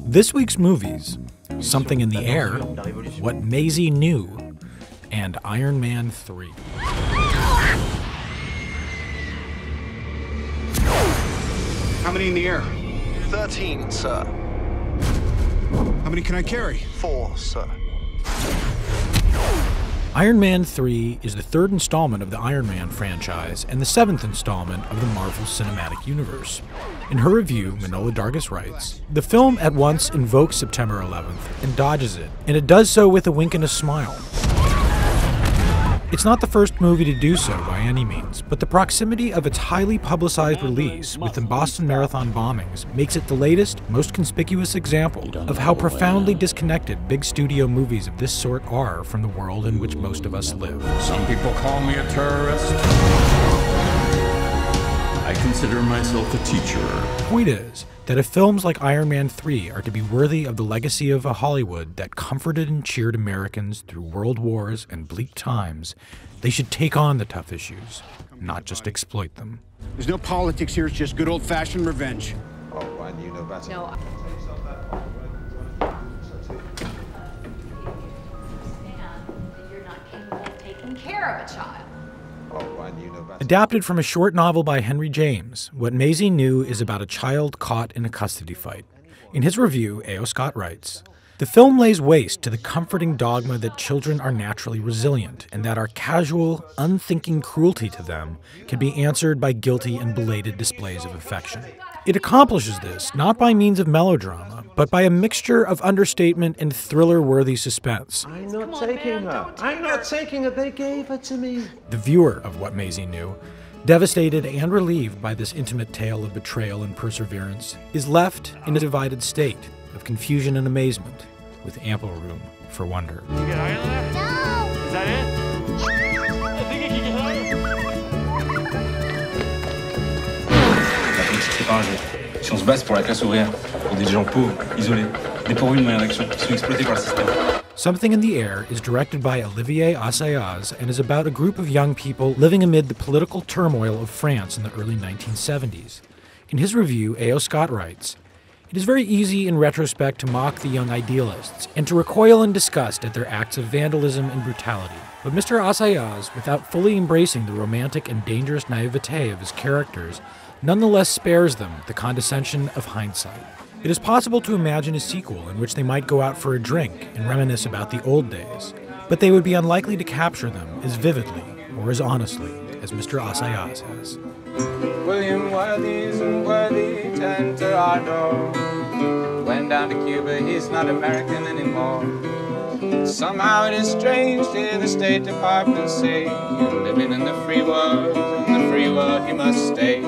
This week's movies: Something in the Air, What Maisie Knew, and Iron Man 3. How many in the air? 13, sir. How many can I carry? 4, sir. Iron Man 3 is the third installment of the Iron Man franchise and the seventh installment of the Marvel Cinematic Universe. In her review, MANOHLA writes, "The film at once invokes September 11th and dodges it, and it does so with a wink and a smile. It's not the first movie to do so by any means, but the proximity of its highly publicized release with the Boston Marathon bombings makes it the latest, most conspicuous example of how profoundly disconnected big studio movies of this sort are from the world in which most of us live." Some people call me a terrorist. I consider myself a teacher. The point is that if films like Iron Man 3 are to be worthy of the legacy of a Hollywood that comforted and cheered Americans through world wars and bleak times, they should take on the tough issues, not just exploit them. There's no politics here, it's just good old-fashioned revenge. Oh, why do you know better? No. You're not capable of taking care of a child. Oh, why do you know better? Adapted from a short novel by Henry James, What Maisie Knew is about a child caught in a custody fight. In his review, A.O. Scott writes, "The film lays waste to the comforting dogma that children are naturally resilient and that our casual, unthinking cruelty to them can be answered by guilty and belated displays of affection. It accomplishes this not by means of melodrama, but by a mixture of understatement and thriller-worthy suspense." I'm not taking her. I'm not taking her. They gave her to me. The viewer of What Maisie Knew, devastated and relieved by this intimate tale of betrayal and perseverance, is left in a divided state of confusion and amazement, with ample room for wonder. You get higher than that? No! Is that it? I think you can get higher. La politique c'est pas un jeu. Si on se base pour la classe ouvrière, pour des gens pauvres, isolés, dépourvus de moyens d'action, qui sont exploités par le système. Something in the Air is directed by Olivier Assayas and is about a group of young people living amid the political turmoil of France in the early 1970s. In his review, A.O. Scott writes, "It is very easy in retrospect to mock the young idealists and to recoil in disgust at their acts of vandalism and brutality. But Mr. Assayas, without fully embracing the romantic and dangerous naivete of his characters, nonetheless spares them the condescension of hindsight. It is possible to imagine a sequel in which they might go out for a drink and reminisce about the old days, but they would be unlikely to capture them as vividly or as honestly as Mr. Assayas has." William Worthy's and Worthy turned to Arno. Went down to Cuba, he's not American anymore. Somehow it is strange to hear the State Department say, "You're living in the free world he must stay."